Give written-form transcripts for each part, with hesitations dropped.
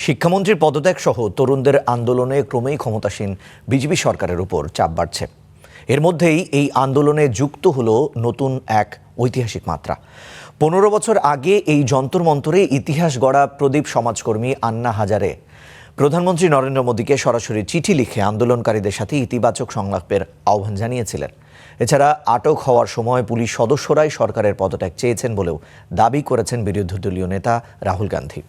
শিক্ষামন্ত্রীর পদত্যাগ সহ তরুণদের আন্দোলনে ক্রমেই ক্ষমতাসীন বিজেপি সরকারের উপর চাপ বাড়ছে। এর মধ্যেই এই আন্দোলনে যুক্ত হলো নতুন এক ঐতিহাসিক মাত্রা। 15 বছর আগে এই যন্তর মন্তরে ইতিহাস গড়া প্রদীপ সমাজকর্মী আন্না হাজারে প্রধানমন্ত্রী নরেন্দ্র মোদীকে সরাসরি চিঠি লিখে আন্দোলনকারীদের সাথে ইতিবাচক সংলাপের আহ্বান জানিয়েছিলেন। এছাড়া আটক হওয়ার সময় পুলিশ সদস্যরাই সরকারের পদত্যাগ চেয়েছেন বলেও দাবি করেছেন বিরোধী দলীয় নেতা রাহুল গান্ধী।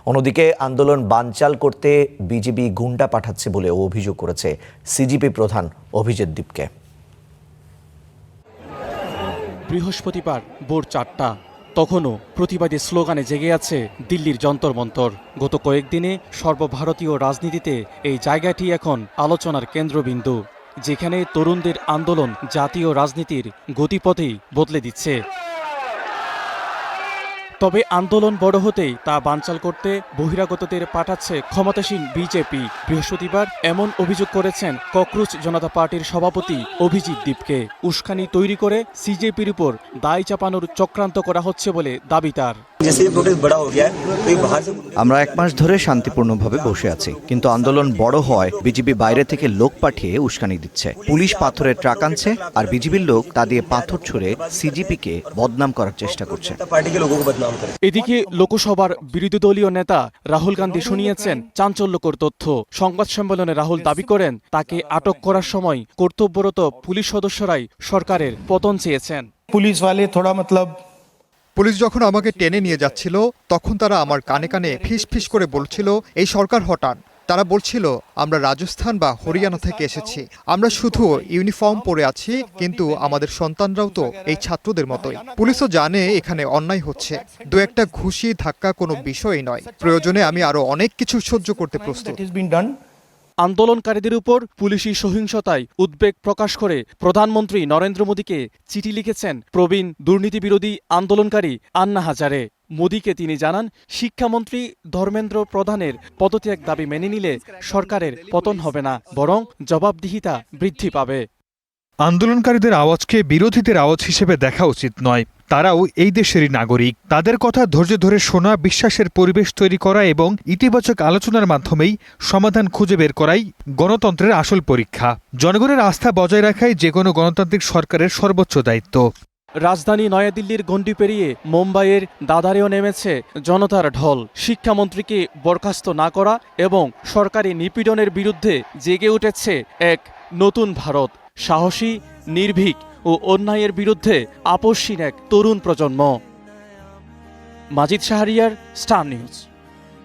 অন্যদিকে আন্দোলন বানচাল করতে বিজেপি গুন্ডা পাঠাচ্ছে বলেও অভিযোগ করেছে সিজিপি প্রধান অভিজিৎ দীপকে। বৃহস্পতিবার ভোর 4টা, তখনও প্রতিবাদী স্লোগানে জেগে আছে দিল্লির যন্তর মন্তর। গত কয়েকদিনে সর্বভারতীয় রাজনীতিতে এই জায়গাটি এখন আলোচনার কেন্দ্রবিন্দু, যেখানে তরুণদের আন্দোলন জাতীয় রাজনীতির গতিপথেই বদলে দিচ্ছে। তবে আন্দোলন বড় হতেই তা বানচাল করতে বহিরাগতদের পাঠাচ্ছে ক্ষমতাসীন বিজেপি। বৃহস্পতিবার এমন অভিযোগ করেছেন ককরোচ জনতা পার্টির সভাপতি অভিজিৎ দীপকে। উস্কানি তৈরি করে সিজেপির উপর দায় চাপানোর চক্রান্ত করা হচ্ছে বলে দাবি তার। আমরা 1 মাস ধরে শান্তিপূর্ণভাবে বসে আছি, কিন্তু আন্দোলন বড় হওয়ায় বিজেপি বাইরে থেকে লোক পাঠিয়ে উস্কানি দিচ্ছে। পুলিশ পাথরের ট্রাক আনছে, আর বিজেপির লোক তা দিয়ে পাথর ছুড়ে সিজিপিকে বদনাম করার চেষ্টা করছে। এদিকে লোকসভার বিরোধী দলীয় নেতা রাহুল গান্ধী শুনিয়েছেন চাঞ্চল্যকর তথ্য। সংবাদ সম্মেলনে রাহুল দাবি করেন, তাকে আটক করার সময় কর্তব্যরত পুলিশ সদস্যরাই সরকারের পতন চেয়েছেন। পুলিশ যখন আমাকে টেনে নিয়ে যাচ্ছিল, তখন তারা আমার কানে কানে ফিস ফিস করে বলছিল, এই সরকার হটান। তারা বলছিল, আমরা রাজস্থান বা হরিয়ানা থেকে এসেছি, আমরা শুধু ইউনিফর্ম পরে আছি, কিন্তু আমাদের সন্তানরাও তো এই ছাত্রদের মতোই। পুলিশও জানে এখানে অন্যায় হচ্ছে। 2-1টা ঘুষি ধাক্কা কোনো বিষয়ই নয়। প্রয়োজনে আমি আরো অনেক কিছু সহ্য করতে প্রস্তুত। আন্দোলনকারীদের উপর পুলিশি সহিংসতায় উদ্বেগ প্রকাশ করে প্রধানমন্ত্রী নরেন্দ্র মোদীকে চিঠি লিখেছেন প্রবীণ দুর্নীতি বিরোধী আন্দোলনকারী আন্না হাজারে। মোদীকে তিনি জানান, শিক্ষামন্ত্রী ধর্মেন্দ্র প্রধানের পদত্যাগ দাবি মেনে নিলে সরকারের পতন হবে না, বরং জবাবদিহিতা বৃদ্ধি পাবে। আন্দোলনকারীদের আওয়াজকে বিরোধীদের আওয়াজ হিসেবে দেখা উচিত নয়। তারাও এই দেশেরই নাগরিক। তাদের কথা ধৈর্য ধরে শোনা, বিশ্বাসের পরিবেশ তৈরি করা এবং ইতিবাচক আলোচনার মাধ্যমেই সমাধান খুঁজে বের করাই গণতন্ত্রের আসল পরীক্ষা। জনগণের আস্থা বজায় রাখাই যে কোনো গণতান্ত্রিক সরকারের সর্বোচ্চ দায়িত্ব। রাজধানী নয়াদিল্লির গণ্ডি পেরিয়ে মুম্বাইয়ের দাদারেও নেমেছে জনতার ঢল। শিক্ষামন্ত্রীকে বরখাস্ত না করা এবং সরকারি নিপীড়নের বিরুদ্ধে জেগে উঠেছে এক নতুন ভারত। সাহসী, নির্ভীক ও অন্যায়ের বিরুদ্ধে আপোষহীন এক তরুণ প্রজন্ম। মাজিদ শাহরিয়ার, স্টার নিউজ।